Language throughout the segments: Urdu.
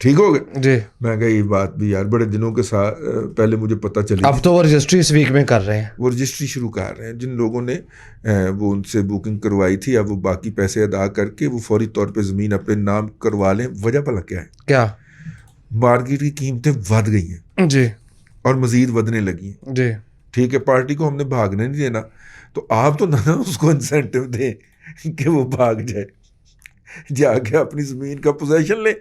ٹھیک ہو گیا جی. میں کہا یہ بات بھی یار بڑے دنوں کے ساتھ پہلے مجھے پتہ چلی. اب تو وہ رجسٹری اس ویک میں کر رہے ہیں. وہ رجسٹری شروع کر رہے ہیں. جن لوگوں نے وہ ان سے بکنگ کروائی تھی اب وہ باقی پیسے ادا کر کے وہ فوری طور پہ زمین اپنے نام کروا لیں. وجہ بھلا کیا ہے؟ کیا؟ مارکیٹ کی قیمتیں ودھ گئی ہیں جی اور مزید ودھنے لگی ہیں. جی. ٹھیک ہے, پارٹی کو ہم نے بھاگنے نہیں دینا, تو آپ تو نہ اس کو انسینٹیو دیں کہ وہ بھاگ جائے, جا کے اپنی زمین کا پوزیشن لے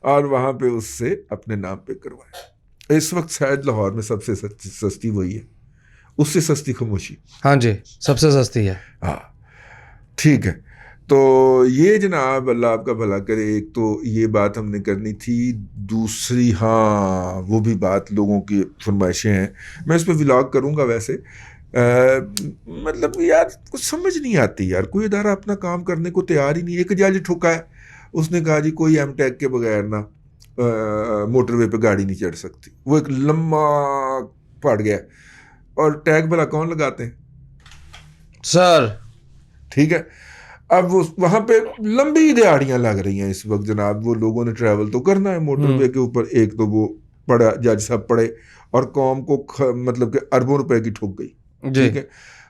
اور وہاں پہ اس سے اپنے نام پہ کروائے. اس وقت شاید لاہور میں سب سے سستی وہی ہے, اس سے سستی خاموشی. ہاں جی, سب سے سستی ہے. ہاں ٹھیک ہے. تو یہ جناب اللہ آپ کا بھلا کرے. ایک تو یہ بات ہم نے کرنی تھی. دوسری ہاں وہ بھی بات لوگوں کی فرمائشیں ہیں, میں اس پہ ولاگ کروں گا. ویسے مطلب یار کچھ سمجھ نہیں آتی یار, کوئی ادارہ اپنا کام کرنے کو تیار ہی نہیں. ایک جج ٹھوکا ہے, اس نے کہا جی کوئی ایم ٹیگ کے بغیر نا موٹر وے پہ گاڑی نہیں چڑھ سکتی. وہ ایک لمبا پڑ گیا, اور ٹیگ بھلا کون لگاتے ہیں سر؟ ٹھیک ہے, اب وہ وہاں پہ لمبی دیہڑیاں لگ رہی ہیں اس وقت جناب. وہ لوگوں نے ٹریول تو کرنا ہے موٹر وے کے اوپر. ایک تو وہ پڑا جج صاحب پڑے اور قوم کو مطلب کہ اربوں روپے کی ٹھک گئی. ٹھیک ہے,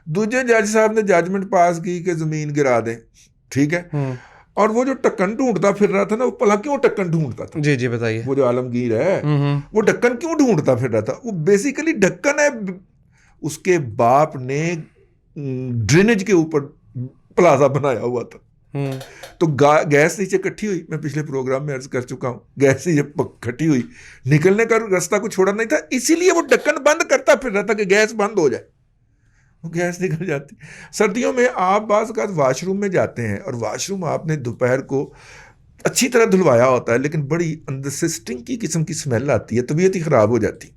دوسرے جج صاحب نے ججمنٹ پاس کی کہ زمین گرا دیں. ٹھیک ہے, اور وہ جو ٹکن ڈھونڈتا پھر رہا تھا نا, وہ پلا کیوں ٹکن ڈھونڈتا تھا؟ جی جی بتائیے. وہ جو عالمگیر ہے وہ ڈھکن کیوں ڈھونڈتا پھر رہا تھا؟ وہ بیسیکلی ڈھکن ہے, اس کے باپ نے ڈرینیج کے اوپر پلازا بنایا ہوا تھا. تو گیس نیچے کٹھی ہوئی, میں پچھلے پروگرام میں عرض کر چکا ہوں, گیس نیچے کٹھی ہوئی, نکلنے کا راستہ کو چھوڑا نہیں تھا, اسی لیے وہ ڈھکن بند کرتا پھر رہا تھا کہ گیس بند ہو جائے. وہ گیس نکل جاتی. سردیوں میں آپ بعض اوقات واش روم میں جاتے ہیں, اور واش روم آپ نے دوپہر کو اچھی طرح دھلوایا ہوتا ہے, لیکن بڑی اندر سے سٹنکی قسم کی سمیل آتی ہے, طبیعت ہی خراب ہو جاتی.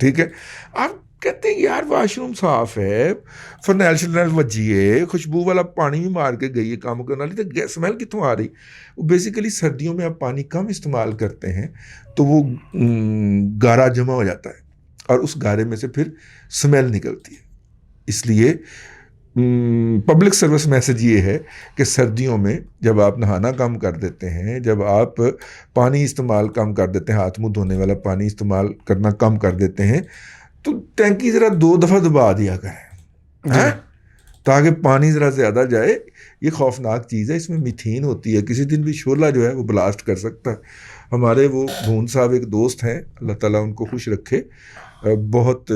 ٹھیک ہے, آپ کہتے ہیں یار واش روم صاف ہے, فرنیل شرنیل وجی ہے, خوشبو والا پانی بھی مار کے گئی ہے کام کرنے والی, تو اسمیل کتوں آ رہی؟ وہ بیسیکلی سردیوں میں آپ پانی کم استعمال کرتے ہیں تو وہ گارا جمع ہو جاتا ہے, اور اس گارے میں سے پھر اسمیل نکلتی ہے. اس لیے پبلک سروس میسج یہ ہے کہ سردیوں میں جب آپ نہانا کم کر دیتے ہیں, جب آپ پانی استعمال کم کر دیتے ہیں, ہاتھ منہ دھونے والا پانی استعمال کرنا کم کر دیتے ہیں, تو ٹینکی ذرا 2 دفعہ دبا دیا کریں تاکہ پانی ذرا زیادہ جائے. یہ خوفناک چیز ہے, اس میں میتھین ہوتی ہے. کسی دن بھی شعلہ جو ہے وہ بلاسٹ کر سکتا ہے. ہمارے وہ بھون صاحب ایک دوست ہیں, اللہ تعالیٰ ان کو خوش رکھے, بہت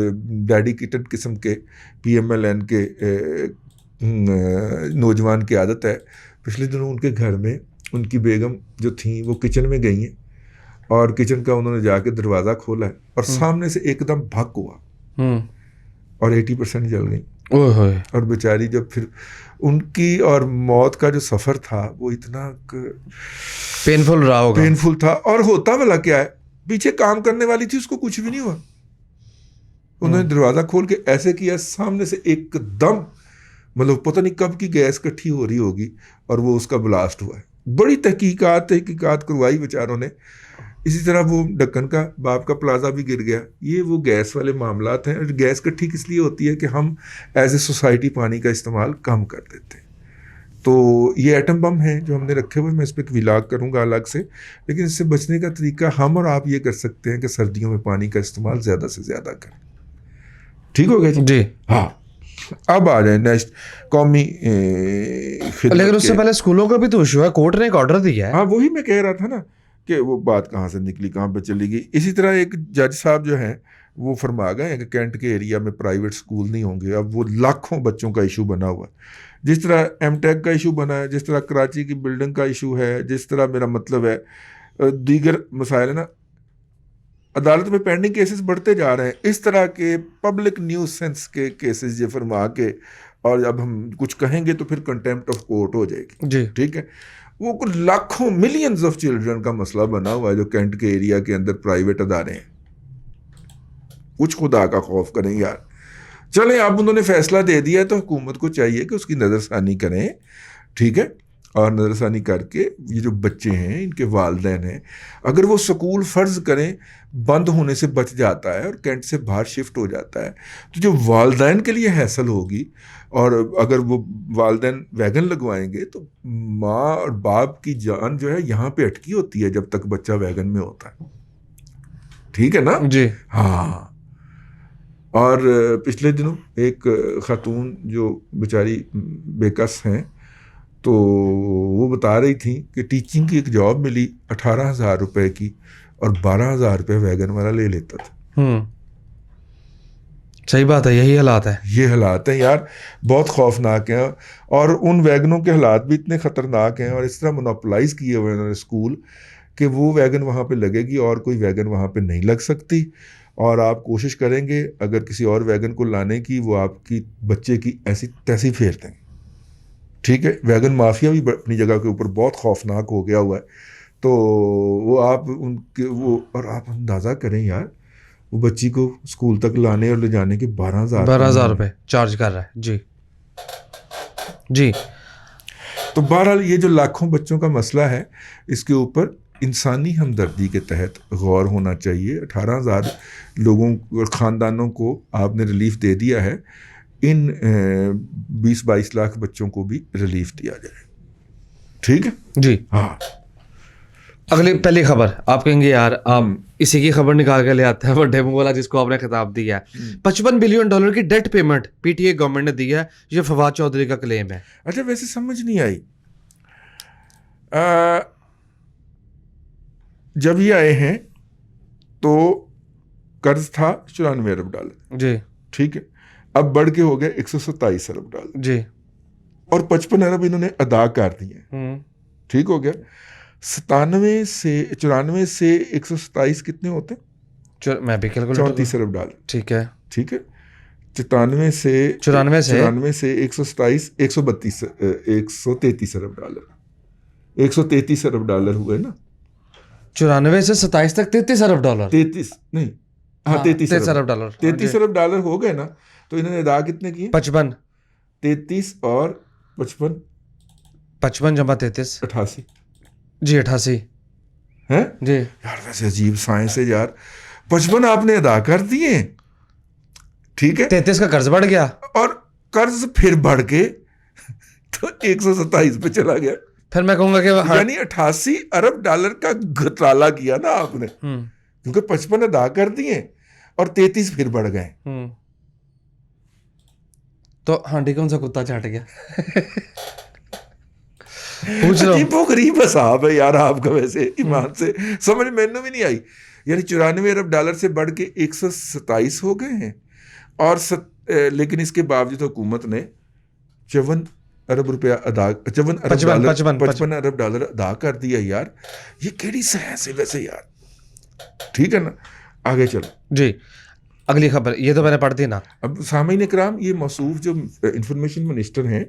ڈیڈیکیٹڈ قسم کے پی ایم ایل این کے نوجوان کی عادت ہے. پچھلے دنوں ان کے گھر میں ان کی بیگم جو تھیں وہ کچن میں گئی ہیں, اور کچن کا انہوں نے جا کے دروازہ کھولا ہے, اور سامنے سے ایک دم بھگ ہوا اور 80% جل گئی. اور بیچاری جب پھر ان کی اور موت کا جو سفر تھا وہ اتنا پینفل رہا ہوگا. پینفل تھا. اور ہوتا بھلا کیا ہے, پیچھے کام کرنے والی تھی, اس کو کچھ بھی نہیں ہوا. انہوں نے دروازہ کھول کے ایسے کیا, سامنے سے ایک دم مطلب پتہ نہیں کب کی گیس کٹھی ہو رہی ہوگی, اور وہ اس کا بلاسٹ ہوا ہے. بڑی تحقیقات کروائی بیچاروں نے. اسی طرح وہ ڈکن کا باپ کا پلازا بھی گر گیا. یہ وہ گیس والے معاملات ہیں. گیس کٹھی کس لیے ہوتی ہے کہ ہم ایز اے سوسائٹی پانی کا استعمال کم کر دیتے ہیں. تو یہ ایٹم بم ہیں جو ہم نے رکھے ہوئے, میں اس پہ ایک ولاگ کروں گا الگ سے. لیکن اس سے بچنے کا طریقہ ہم اور آپ یہ کر سکتے ہیں کہ سردیوں میں پانی کا استعمال زیادہ سے زیادہ کریں. ٹھیک ہو گیا جی؟ ہاں. اب آ جائیں نیکسٹ قومی خدمت. لیکن اس سے پہلے اسکولوں کا بھی تو ایشو ہے, کورٹ نے ایک آرڈر دیا ہے. ہاں وہی میں کہہ رہا تھا نا کہ وہ بات کہاں سے نکلی کہاں پہ چلی گئی. اسی طرح ایک جج صاحب جو ہیں وہ فرما گئے ہیں کہ کینٹ کے ایریا میں پرائیویٹ اسکول نہیں ہوں گے. اب وہ لاکھوں بچوں کا ایشو بنا ہوا ہے, جس طرح ایم ٹیک کا ایشو بنا ہے, جس طرح کراچی کی بلڈنگ کا ایشو ہے, جس طرح میرا مطلب ہے دیگر مسائل ہے نا, عدالت میں پینڈنگ کیسز بڑھتے جا رہے ہیں. اس طرح کے پبلک نیوز سینس کے کیسز یہ فرما کے, اور اب ہم کچھ کہیں گے تو پھر کنٹیمپٹ آف کورٹ ہو جائے گی جی. ٹھیک ہے, وہ کچھ لاکھوں ملینز آف چلڈرن کا مسئلہ بنا ہوا ہے جو کینٹ کے ایریا کے اندر پرائیویٹ ادارے ہیں. کچھ خدا کا خوف کریں یار. چلیں اب انہوں نے فیصلہ دے دیا تو حکومت کو چاہیے کہ اس کی نظر ثانی کریں. ٹھیک ہے, اور نظر ثانی کر کے یہ جو بچے ہیں ان کے والدین ہیں، اگر وہ سکول فرض کریں بند ہونے سے بچ جاتا ہے اور کینٹ سے باہر شفٹ ہو جاتا ہے، تو جو والدین کے لیے حیصل ہوگی، اور اگر وہ والدین ویگن لگوائیں گے تو ماں اور باپ کی جان جو ہے یہاں پہ اٹکی ہوتی ہے جب تک بچہ ویگن میں ہوتا ہے. ٹھیک ہے نا؟ جی ہاں. اور پچھلے دنوں ایک خاتون جو بیچاری بے کس ہیں، تو وہ بتا رہی تھیں کہ ٹیچنگ کی ایک جاب ملی 18,000 روپے کی، اور 12,000 روپے ویگن والا لے لیتا تھا. صحیح بات ہے، یہی حالات ہے. یہ حالات ہیں یار، بہت خوفناک ہیں. اور ان ویگنوں کے حالات بھی اتنے خطرناک ہیں اور اس طرح مونوپلائز کیے ہوئے انہوں نے اسکول کہ وہ ویگن وہاں پہ لگے گی اور کوئی ویگن وہاں پہ نہیں لگ سکتی. اور آپ کوشش کریں گے اگر کسی اور ویگن کو لانے کی، وہ آپ کی بچے کی ایسی تیسی پھیر دیں گے. ٹھیک ہے؟ ویگن مافیا بھی اپنی جگہ کے اوپر بہت خوفناک ہو گیا ہوا ہے. تو وہ آپ ان کے وہ، اور آپ اندازہ کریں یار، وہ بچی کو اسکول تک لانے اور لے جانے کے 12,000 روپے چارج کر رہا ہے. جی جی. تو بہرحال یہ جو لاکھوں بچوں کا مسئلہ ہے، اس کے اوپر انسانی ہمدردی کے تحت غور ہونا چاہیے. 18,000 لوگوں اور خاندانوں کو آپ نے ریلیف دے دیا ہے، ان 20-22 لاکھ بچوں کو بھی ریلیف دیا جائے. ٹھیک ہے جی. ہاں. اگلی پہلی خبر آپ کہیں گے یار آپ اسی کی خبر نکال کے لے آتے ہیں، وہ ڈیمو والا جس کو آپ نے خطاب دیا ہے. $55 بلین کی debt payment P T A government نے دی ہے، یہ فواد چودھری کا کلیم ہے. اچھا ویسے سمجھ نہیں آئی، جب یہ آئے ہیں تو قرض تھا $94 ارب. جی ٹھیک ہے، اب بڑھ کے ہو گیا $127 ارب. جی. اور 55 ارب انہوں نے ادا کر دیے. ٹھیک ہو گیا. 94 سے 127 کتنے ہوتے ہیں؟ میں بھی $34 ارب. ٹھیک ہے. ٹھیک ہے. 94 سے 127 133 ارب. $133 ارب ہوئے نا. 94 سے 27 تک $33 ارب. 33 نہیں، ہاں 33 ارب. 33 ارب ڈالر ہو گئے نا. تو انہوں نے ادا کتنے کیے؟ 55. 33 اور 55 جمع 33 88. جی 88 ہیں جی. یار ویسے عجیب سائنس ہے یار. 55 آپ نے ادا کر دیے. ٹھیک ہے. 33 کا قرض بڑھ گیا اور قرض پھر بڑھ کے تو 127 پہ چلا گیا. پھر میں کہوں گا کہ یعنی $88 ارب کا گھٹالا کیا نا آپ نے، کیونکہ 55 ادا کر دیے اور 33 پھر بڑھ گئے. تو ہانڈی کون سا کتا چاٹ گیا؟ پوچھ لو. عجیب و غریب حساب ہے یار آپ کا. ویسے ایمان سے سمجھ مینوں بھی نہیں آئی. یعنی $94 ارب سے بڑھ کے 127 ہو گئے ہیں، اور لیکن اس کے باوجود حکومت نے 55 ارب ڈالر ادا کر دیا. یار یہ کیڑی سائنس ہے ویسے یار. ٹھیک ہے نا، آگے چلو. جی اگلی خبر یہ تو میں نے پڑھ دی نا. اب سامعین کرام، یہ موصوف جو انفارمیشن منسٹر ہیں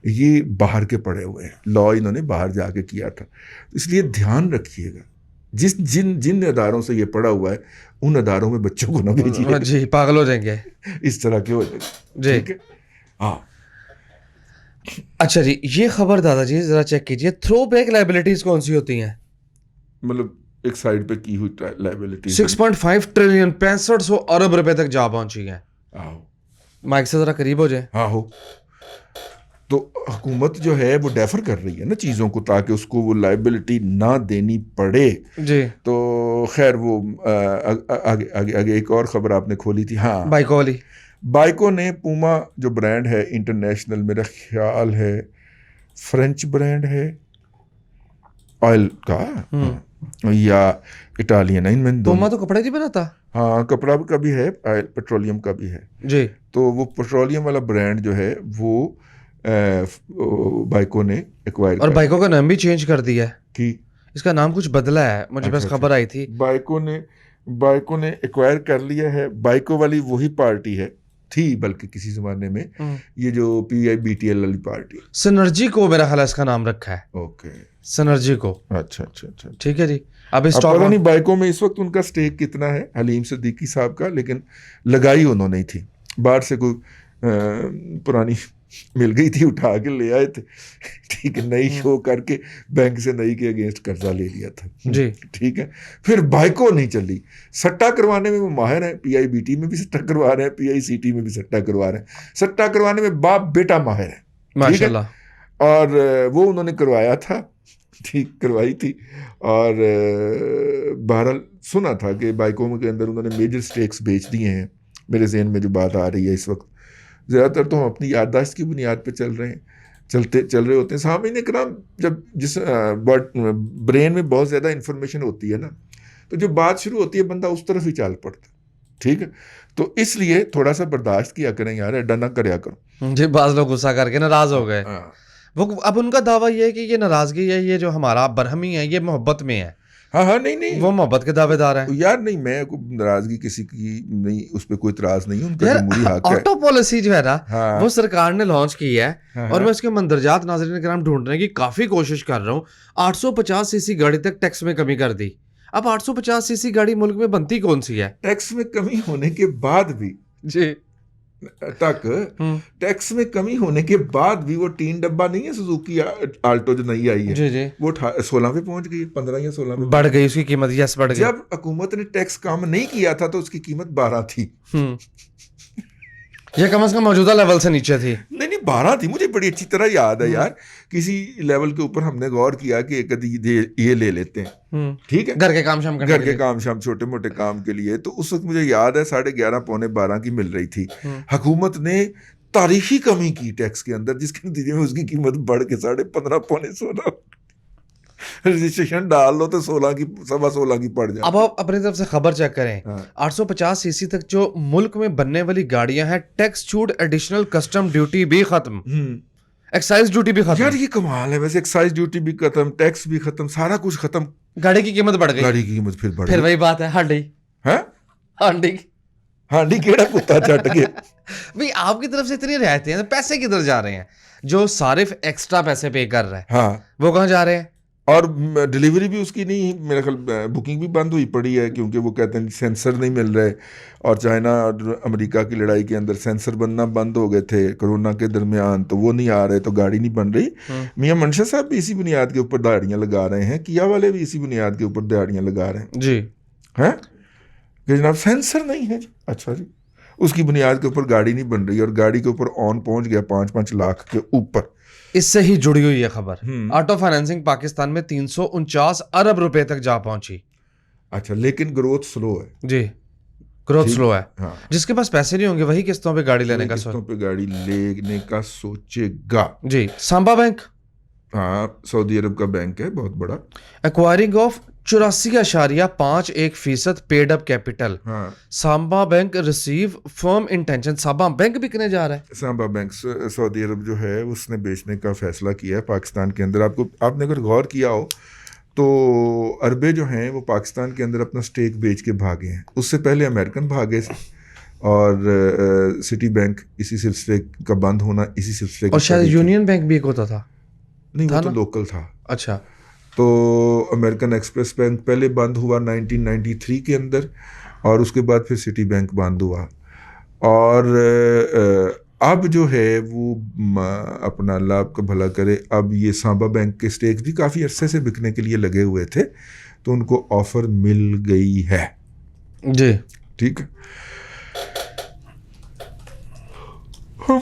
یہ باہر کے پڑے ہوئے ہیں، لا انہوں نے باہر جا کے کیا تھا، اس لیے دھیان رکھیے گا جن اداروں سے یہ پڑا ہوا ہے ان اداروں میں بچوں کو نہ بھیجیے. جی پاگل ہو جائیں گے اس طرح کے ہو جائیں گے. ٹھیک ہے. ہاں اچھا جی، یہ خبر دادا جی ذرا چیک کیجئے، تھرو بیک لائبلٹیز کون سی ہوتی ہیں؟ مطلب ایک سائڈ پہ کی ہوئی لائبلٹی 6.5 ٹریلین 6500 ارب روپے تک جا پہنچی ہے. مائک سے ذرا قریب ہو جائے. ہاں ہو. تو حکومت جو ہے وہ ڈیفر کر رہی ہے نا چیزوں کو تاکہ اس کو وہ لائبلٹی نہ دینی پڑے. جی تو خیر وہ آگے ایک اور خبر آپ نے کھولی تھی. ہاں بائیکو والی. بائیکو نے پوما جو برانڈ ہے انٹرنیشنل، میرا خیال ہے فرینچ برانڈ ہے آئل کا یا اٹالین ہے، ان میں پوما تو کپڑے نہیں بناتا. ہاں کپڑا کا بھی ہے، آئل پیٹرولیم کا بھی ہے. جی. تو وہ پیٹرولیم والا برانڈ جو ہے وہ بائیکو نے ایکوائر، اور بائیکو کا نام بھی چینج کر دیا ہے کہ اس کا نام کچھ بدلا ہے، مجھے بس خبر آئی تھی. بائیکو نے ایکوائر کر لیا ہے. بائیکو والی وہی پارٹی ہے تھی بلکہ کسی زمانے میں، یہ جو PIBTL والی پارٹی سنرجی کو میرا خیال ہے اس کا نام رکھا ہے. اوکے سنرجی کو. اچھا. ٹھیک ہے جی. اب پتہ نہیں بائیکو میں اس وقت ان کا سٹیک کتنا ہے حلیم صدیقی صاحب کا، لیکن لگائی انہوں نے تھی باہر سے کوئی پرانی مل گئی تھی, اٹھا کے لے آئے تھے, ٹھیک ہے, نئی شو کر کے بینک سے نئی کے اگینسٹ قرضہ لے لیا تھا جی. ٹھیک ہے. پھر بائکو نہیں چلی, سٹا کروانے میں وہ ماہر ہیں, پی آئی بی ٹی میں بھی سٹا کروا رہے ہیں, پی آئی سی ٹی میں بھی سٹا کروا رہے ہیں, سٹا کروانے میں باپ بیٹا ماہر ہے, ماشاء اللہ. اور وہ انہوں نے کروایا تھا, ٹھیک کروائی تھی, اور بہرحال سنا تھا کہ بائکوں کے اندر انہوں نے میجر سٹیکس بیچ دیے ہیں. میرے ذہن میں جو بات آ رہی ہے اس وقت, زیادہ تر تو ہم اپنی یادداشت کی بنیاد پہ چل رہے ہوتے ہیں. سامعین کرام, جب جس برین میں بہت زیادہ انفارمیشن ہوتی ہے نا, تو جو بات شروع ہوتی ہے بندہ اس طرف ہی چال پڑتا ہے, ٹھیک ہے. تو اس لیے تھوڑا سا برداشت کیا کریں یار, ایڈا نہ کریا کرو. جی, بعض لوگ غصہ کر کے ناراض ہو گئے. وہ اب ان کا دعویٰ یہ ہے کہ یہ ناراضگی ہے, یہ جو ہمارا برہمی ہے, یہ محبت میں ہے. ہاں نہیں, وہ محبت کے دعوے دار ہیں یار. نہیں, میں کوئی ناراضگی کسی کی نہیں, اس پہ کوئی اعتراض نہیں, ان کا جمہوری حق ہے. آٹو پالیسی جو ہے نا, وہ سرکار نے لانچ کی ہے, اور میں اس کے مندرجات ناظرین کرام ڈھونڈنے کی کافی کوشش کر رہا ہوں. 850 سی سی گاڑی تک ٹیکس میں کمی کر دی. اب 850 سی سی گاڑی ملک میں بنتی کون سی ہے؟ ٹیکس میں کمی ہونے کے بعد بھی جی تک, ٹیکس میں کمی ہونے کے بعد بھی وہ 3 ڈبہ نہیں ہے سوزوکی آلٹو جو نئی آئی ہے, جی, وہ 16 پہ پہنچ گئی, 15 یا 16 میں بڑھ گئی اس کی قیمت. یس, بڑھ گئی. جب حکومت نے ٹیکس کم نہیں کیا تھا تو اس کی قیمت 12 تھی. یہ کم از کم موجودہ لیول سے نیچے تھی. نہیں 12 تھی, مجھے بڑی اچھی طرح یاد ہے یار. کسی لیول کے اوپر ہم نے غور کیا کہ یہ لے لیتے ہیں, ٹھیک ہے, گھر کے کام شام چھوٹے موٹے کام کے لیے. تو اس وقت مجھے یاد ہے 11:30 پونے 12 کی مل رہی تھی. حکومت نے تاریخی کمی کی ٹیکس کے اندر, جس کے نتیجے میں اس کی قیمت بڑھ کے 15.5 پونے 16. رجسٹریشن ڈال لو تو 16 کی پڑ جائے. اب آپ اپنی طرف سے خبر چیک کریں. 850 سی سی تک جو ملک میں بننے والی گاڑیاں ہیں, ٹیکس چھوٹ, ایڈیشنل کسٹم ڈیوٹی بھی ختم, ایکسائز ڈیوٹی بھی ختم. یار یہ کمال ہے ویسے, ایکسائز ڈیوٹی بھی ختم, ٹیکس بھی ختم, سارا کچھ ختم. گاڑی کی قیمت بڑھ گئی. گاڑی کی قیمت پھر بڑھ گئی. پھر وہی بات ہے, ہانڈی کیڑا کتا چٹ کے. بھئی آپ کی طرف سے اتنی رعایتیں ہیں, پیسے کدھر جا رہے ہیں؟ جو صارف ایکسٹرا پیسے پے کر رہا ہے, وہ کہاں جا رہے ہیں؟ اور ڈیلیوری بھی اس کی نہیں, میرا خیال بکنگ بھی بند ہوئی پڑی ہے, کیونکہ وہ کہتے ہیں سینسر نہیں مل رہے, اور چائنا اور امریکہ کی لڑائی کے اندر سینسر بننا بند ہو گئے تھے کرونا کے درمیان, تو وہ نہیں آ رہے, تو گاڑی نہیں بن رہی. میاں منشا صاحب بھی اسی بنیاد کے اوپر دہاڑیاں لگا رہے ہیں, کیا والے بھی اسی بنیاد کے اوپر دہاڑیاں لگا رہے ہیں. جی ہیں کہ جناب سینسر نہیں ہے. اچھا جی, اس کی بنیاد کے اوپر گاڑی نہیں بن رہی, اور گاڑی کے اوپر آن پہنچ گیا 5 لاکھ کے اوپر. اس سے ہی جڑی ہوئی ہے خبر. آٹو فائنینسنگ پاکستان میں 349 ارب روپے تک جا پہنچی. اچھا, لیکن گروتھ سلو ہے. جی, گروتھ سلو ہے. جس کے پاس پیسے نہیں ہوں گے وہی قسطوں پہ گاڑی لینے کا سوچے گا. جی, سامبا بینک, ہاں سعودی عرب کا بینک ہے بہت بڑا, acquiring of 84.51% paid up capital. Samba bank receive firm intention. Samba bank بکنے جا رہا ہے. سامبا بینک سعودی عرب جو ہے اس نے بیچنے کا فیصلہ کیا ہے پاکستان کے اندر. آپ نے اگر غور کیا ہو تو عربے جو ہیں وہ پاکستان کے اندر اپنا سٹیک بیچ کے بھاگے ہیں. اس سے پہلے امریکن بھاگے سے, اور سٹی بینک اسی سلسلے کا بند ہونا اسی سلسلے, اور شاید یونین بینک بھی ایک ہوتا تھا. نہیں, وہ تو لوکل تھا. اچھا, تو امریکن ایکسپریس بینک پہلے بند ہوا 1993 کے اندر, اور اس کے بعد پھر سٹی بینک بند ہوا. اور اب جو ہے وہ اپنا اللہ آپ کا بھلا کرے, اب یہ سامبا بینک کے سٹیک بھی کافی عرصے سے بکنے کے لیے لگے ہوئے تھے, تو ان کو آفر مل گئی ہے. جی ٹھیک ہے, ہم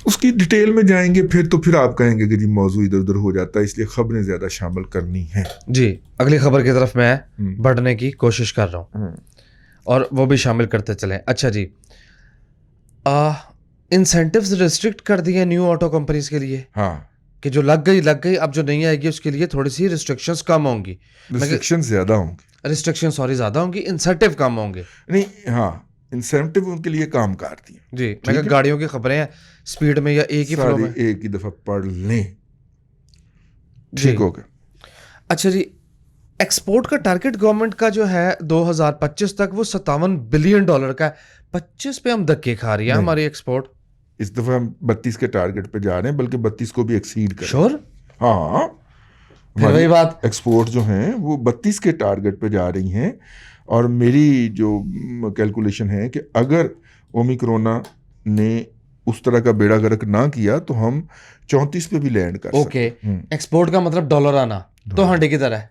اس کی ڈیٹیل میں جائیں گے پھر آپ کہیں گے کہ جی موضوع ادھر ادھر ہو جاتا ہے, اس لیے خبریں زیادہ شامل کرنی ہیں. جی, اگلی خبر کی طرف میں بڑھنے کی کوشش کر رہا ہوں, اور وہ بھی شامل کرتے چلیں. اچھا جی, انسینٹیوز ریسٹرکٹ کر دیے نیو آٹو کمپنیز کے لیے. ہاں, کہ جو لگ گئی, اب جو نہیں آئے گی اس کے لیے تھوڑی سی ریسٹرکشنز کم ہوں گی. زیادہ ہوں گی, انسینٹیو کم ہوں گے. نہیں, ہاں انسینٹیو ان کے لیے کام کار دی. جی, میں کہ گاڑیوں کی خبریں ہیں سپیڈ میں یا ایک ہی فلو میں, ایک ہی دفعہ پڑھ لیں, ٹھیک ہو گیا. اچھا جی, ایکسپورٹ کا ٹارگٹ گورنمنٹ کا جو ہے 2025 تک وہ $57 بلین کا ہے. 25 پہ ہم دھکے کھا رہی ہے ہماری ایکسپورٹ. اس دفعہ ہم 32 کے ٹارگٹ پہ جا رہے ہیں, بلکہ 32 کو بھی ایکسیڈ کریں. شور, ہاں, وہی بات, ایکسپورٹ جو ہیں وہ 32 کے ٹارگٹ پہ جا رہی ہیں. اور میری جو کیلکولیشن ہے کہ اگر اومیکرونا نے اس طرح کا بیڑا گرک نہ کیا تو ہم 34 پہ بھی لینڈ کر اوکے ایکسپورٹ کا مطلب ڈالر آنا تو ہانڈی کی طرح ہے.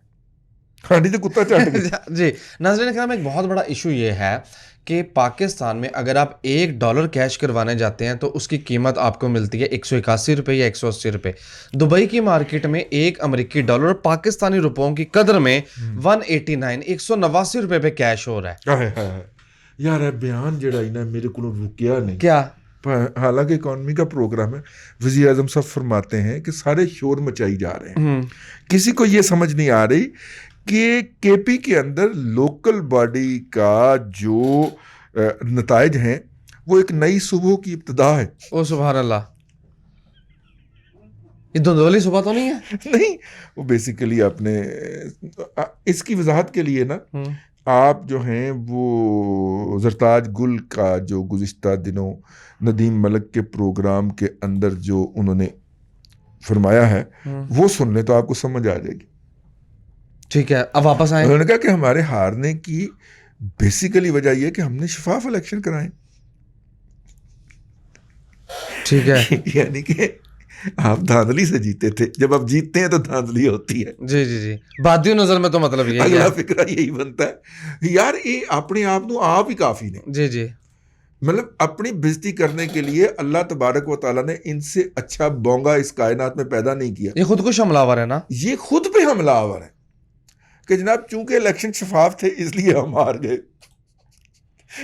ہانڈی تو کتا چاٹ گیا. جی ناظرین کرام ایک بہت بڑا ایشو یہ ہے کہ پاکستان میں اگر آپ $1 کیش کروانے جاتے ہیں تو اس کی قیمت آپ کو ملتی ہے 181 روپے یا 180 روپے. دبئی کی مارکیٹ میں ایک امریکی ڈالر پاکستانی روپوں کی قدر میں 189 روپے پہ کیش ہو رہا ہے. یار بیان جڑا نا میرے کو رکیا نہیں. کیا حالانکہ اکانومی کا پروگرام ہے, وزیر اعظم صاحب فرماتے ہیں کہ سارے شور مچائی جا رہے ہیں, کسی کو یہ سمجھ نہیں آ رہی کہ کے پی کے اندر لوکل باڈی کا جو نتائج ہیں وہ ایک نئی صبح کی ابتدا ہے. او سبحان اللہ, یہ دھندلی صبح تو نہیں ہے؟ نہیں, وہ بیسیکلی آپ نے اس کی وضاحت کے لیے نا آپ جو ہیں وہ زرتاج گل کا جو گزشتہ دنوں ندیم ملک کے پروگرام کے اندر جو انہوں نے فرمایا ہے وہ سن لیں تو آپ کو سمجھ آ جائے گی. ٹھیک ہے, اب واپس آئیں. انہوں نے کہا کہ ہمارے ہارنے کی بیسیکلی وجہ یہ کہ ہم نے شفاف الیکشن کرائے. ٹھیک ہے, یعنی کہ آپ دھاندلی سے جیتے تھے, جب آپ جیتتے ہیں تو دھاندلی ہوتی ہے. جی جی جی, بادی نظر میں تو مطلب یہ اگلا فکرہ یہی بنتا ہے یار یہ اپنے آپ کو آپ ہی کافی نے. جی جی, مطلب اپنی بےزتی کرنے کے لیے اللہ تبارک و تعالیٰ نے ان سے اچھا بونگا اس کائنات میں پیدا نہیں کیا. یہ خود کش حملہ آور ہے نا, یہ خود پہ حملہ آور ہے کہ جناب چونکہ الیکشن شفاف تھے اس لیے ہم ہار گئے.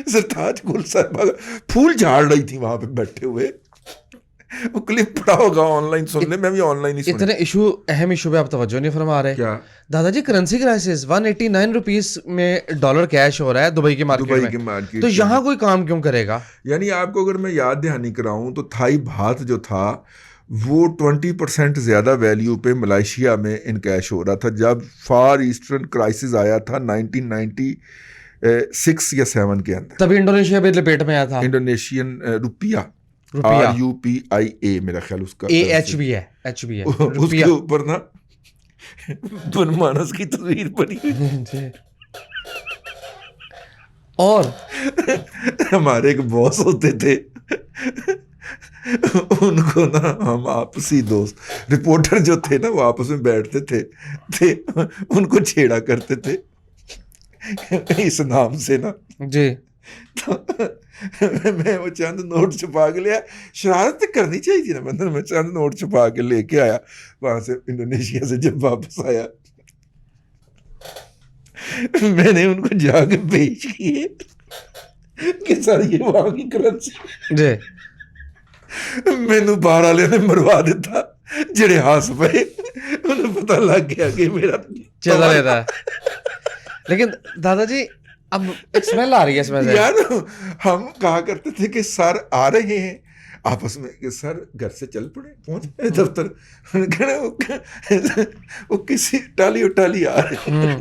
زرتاج گل صاحبہ پھول جھاڑ رہی تھی وہاں پہ بیٹھے ہوئے, وہ کلپ پڑا ہوگا آن لائن سن لیں, میں بھی آن لائن ہی سن. اتنے ایشو اہم ایشو پہ آپ توجہ نہیں فرما رہے. کیا دادا جی, کرنسی کرائسس 189 روپیز میں ڈالر کیش ہو رہا ہے دبئی کی مارکیٹ میں, تو یہاں کوئی کام کیوں کرے گا؟ یعنی آپ کو اگر میں یاد دہانی کراؤں تو تھائی بھات جو تھا وہ 20% زیادہ ویلیو پہ ملائیشیا میں انکیش ہو رہا تھا جب فار ایسٹرن کرائسس آیا تھا 1996 یا 7 کے اندر. تبھی انڈونیشیا بھی لپیٹ میں آیا تھا. انڈونیشین روپیہ RUPIA میرا خیال اس کا AH بھی ہے, H بھی ہے, اس کے اوپر نا بن مانس کی تصویر بنی ہوئی. اور ہمارے ایک باس ہوتے تھے, ان کو نا ہم آپسی دوست رپورٹر جو تھے نا وہ آپس میں بیٹھتے تھے ان کو چھیڑا کرتے تھے اس نام سے نا. جی, میں وہ چند نوٹ چھپا کے لیا, شرارت کرنی چاہیے تھی نا, میں چند نوٹ چھپا کے لے کے آیا وہاں سے انڈونیشیا سے. جب واپس آیا میں نے ان کو جا کے پیش کیے کہ سر یہ وہاں کی کرنسی. جی, مینو باہر والے نے مروا دیتا, جڑے ہاس پے انہیں پتہ لگ گیا کہ میرا چلا رہتا ہے. لیکن دادا جی اب ایک سمیل آ رہی ہے اس میں سے. یار ہم کہا کرتے تھے کہ سر آ رہے ہیں آپس میں کہ سر گھر سے چل پڑے پہنچ دفتر, وہ کسی ٹالی اٹالی آ رہے ہیں.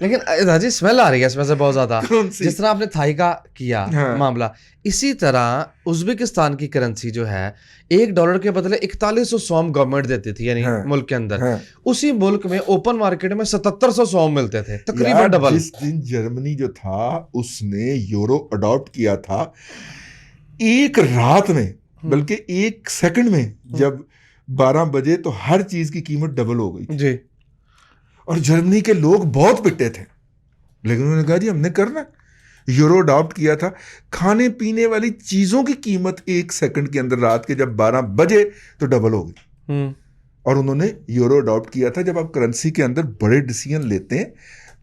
لیکن دادا جی سمیل آ رہی ہے اس میں سے بہت زیادہ. جس طرح آپ نے تھائی کا کیا معاملہ, اسی طرح ازبکستان کی کرنسی جو ہے $1 کے بدلے 4100 سوم گورنمنٹ دیتی تھی, یعنی ملک کے اندر. اسی ملک میں اوپن مارکیٹ میں 7700 سوم ملتے تھے, تقریباً ڈبل. جس دن جرمنی جو تھا اس نے یورو اڈاپٹ کیا تھا, ایک رات میں بلکہ 1 سیکنڈ میں جب 12 بجے تو ہر چیز کی قیمت ڈبل ہو گئی. جی, اور جرمنی کے لوگ بہت پٹے تھے, لیکن انہوں نے کہا جی ہم نے کرنا. یورو اڈاپٹ کیا تھا, کھانے پینے والی چیزوں کی قیمت 1 سیکنڈ کے اندر رات کے جب 12 بجے تو ڈبل ہو گئی. اور انہوں نے یورو اڈاپٹ کیا تھا. جب آپ کرنسی کے اندر بڑے ڈیسیژن لیتے ہیں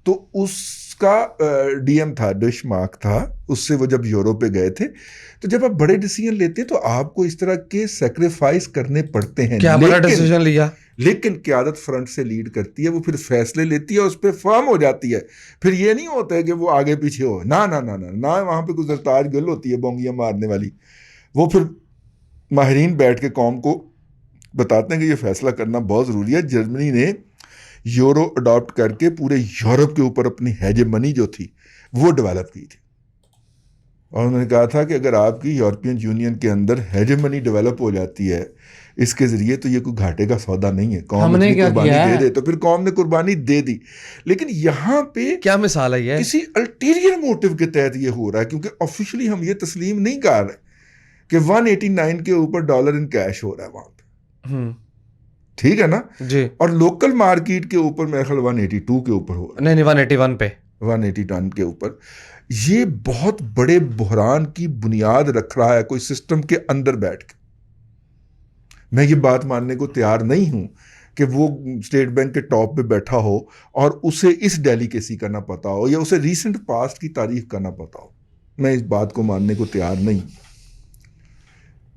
تو اس کا DM تھا, ڈش مارک تھا, اس سے وہ جب یورو پہ گئے تھے, تو جب آپ بڑے ڈیسیژن لیتے ہیں تو آپ کو اس طرح کے سیکریفائس کرنے پڑتے ہیں. کیا بڑا ڈیسیژن لیا؟ لیکن قیادت فرنٹ سے لیڈ کرتی ہے, وہ پھر فیصلے لیتی ہے, اس پہ فارم ہو جاتی ہے. پھر یہ نہیں ہوتا ہے کہ وہ آگے پیچھے ہو, نہ وہاں پہ کوئی زرتاج گل ہوتی ہے بونگیاں مارنے والی. وہ پھر ماہرین بیٹھ کے قوم کو بتاتے ہیں کہ یہ فیصلہ کرنا بہت ضروری ہے. جرمنی نے یورو اڈاپٹ کر کے پورے یورپ کے اوپر اپنی ہیجمنی جو تھی وہ ڈیولپ کی تھی, اور انہوں نے کہا تھا کہ اگر آپ کی یورپین یونین کے اندر ہیجمنی ڈیولپ ہو جاتی ہے اس کے ذریعے تو یہ کوئی گھاٹے کا سودا نہیں ہے. قوم نے قربانی دے دے تو پھر قوم نے قربانی دے دی. لیکن یہاں پہ کیا مثال ہے یہ؟ کسی الٹیریئر موٹیو کے تحت یہ ہو رہا ہے, کیونکہ آفیشلی ہم یہ تسلیم نہیں کر رہے. کہ 189 کے اوپر ڈالر ان کیش ہو رہا ہے وہاں پہ, ٹھیک ہے نا, جی, اور لوکل مارکیٹ کے اوپر میرے خیال 182 کے اوپر ہو رہا ہے, نہیں 181 پہ, 180 کے اوپر. یہ بہت بڑے بحران کی بنیاد رکھ رہا ہے کوئی سسٹم کے اندر بیٹھ کے. میں یہ بات ماننے کو تیار نہیں ہوں کہ وہ اسٹیٹ بینک کے ٹاپ پہ بیٹھا ہو اور اسے اس ڈیلیکیسی کا نہ پتا ہو یا اسے ریسنٹ پاسٹ کی تاریخ کا نہ پتا ہو. میں اس بات کو ماننے کو تیار نہیں.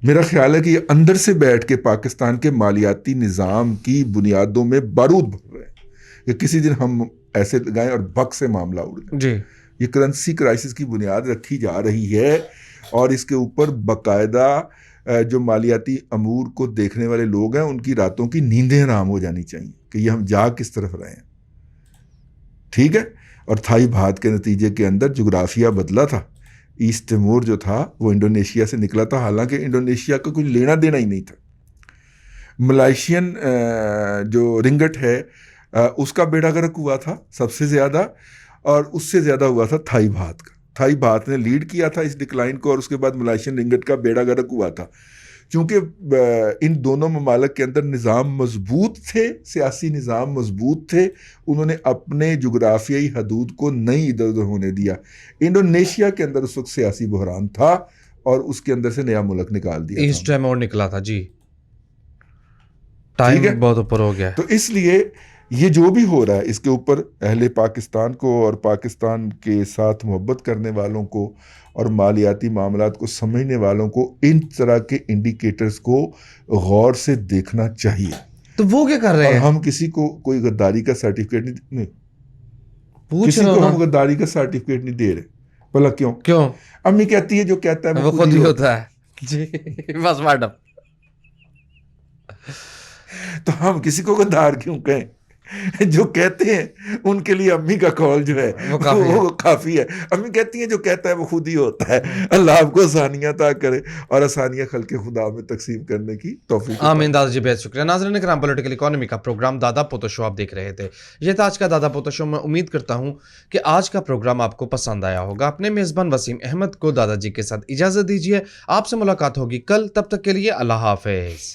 میرا خیال ہے کہ یہ اندر سے بیٹھ کے پاکستان کے مالیاتی نظام کی بنیادوں میں بارود بھر رہے ہیں کہ کسی دن ہم ایسے لگائیں اور بک سے معاملہ اڑ جائے. جی, یہ کرنسی کرائسس کی بنیاد رکھی جا رہی ہے اور اس کے اوپر باقاعدہ جو مالیاتی امور کو دیکھنے والے لوگ ہیں ان کی راتوں کی نیندیں حرام ہو جانی چاہیے کہ یہ ہم جا کس طرف رہے ہیں. ٹھیک ہے, اور تھائی بھات کے نتیجے کے اندر جغرافیہ بدلا تھا. ایسٹ تیمور جو تھا وہ انڈونیشیا سے نکلا تھا, حالانکہ انڈونیشیا کا کچھ لینا دینا ہی نہیں تھا. ملائیشین جو رنگٹ ہے اس کا بیڑا غرق ہوا تھا سب سے زیادہ, اور اس سے زیادہ ہوا تھا تھائی بھات کا. تھائی بھات نے لیڈ کیا تھا اس ڈکلائن کو اور اس کے بعد ملائیشین رنگٹ کا بیڑا غرق ہوا تھا. چونکہ ان دونوں ممالک کے اندر نظام مضبوط تھے, سیاسی نظام مضبوط تھے, انہوں نے اپنے جغرافیائی حدود کو نہیں ادھر ادھر ہونے دیا. انڈونیشیا کے اندر اس وقت سیاسی بحران تھا اور اس کے اندر سے نیا ملک نکال دیا ایسٹ ٹائمور نکلا تھا. جی, ٹائم بہت اوپر ہو گیا. تو اس لیے یہ جو بھی ہو رہا ہے اس کے اوپر اہل پاکستان کو اور پاکستان کے ساتھ محبت کرنے والوں کو اور مالیاتی معاملات کو سمجھنے والوں کو ان طرح کے انڈیکیٹرز کو غور سے دیکھنا چاہیے. تو وہ کیا کر رہے ہیں؟ اور ہم کسی کو کوئی غداری کا سرٹیفکیٹ نہیں, کسی کو ہم غداری کا سرٹیفکیٹ نہیں دے رہے. بھلا کیوں؟ امی کہتی ہے جو کہتا ہے وہ خود ہی ہوتا ہے. جی, بس میڈم. تو ہم کسی کو غدار کیوں کہیں؟ جو کہتے ہیں ان کے لیے امی کا قول جو ہے وہ کافی ہے. امی کہتی ہیں جو کہتا ہے وہ خود ہی ہوتا ہے. اللہ آپ کو آسانیاں عطا کرے اور آسانیاں خلق خدا میں تقسیم کرنے کی توفیق. آمین. دادا جی بہت شکریہ. ناظرین کرام, پولیٹیکل اکانومی کا پروگرام دادا پوتو شو آپ دیکھ رہے تھے. یہ تھا آج کا دادا پوتو شو. میں امید کرتا ہوں کہ آج کا پروگرام آپ کو پسند آیا ہوگا. اپنے میزبان وسیم احمد کو دادا جی کے ساتھ اجازت دیجیے. آپ سے ملاقات ہوگی کل, تب تک کے لیے اللہ حافظ.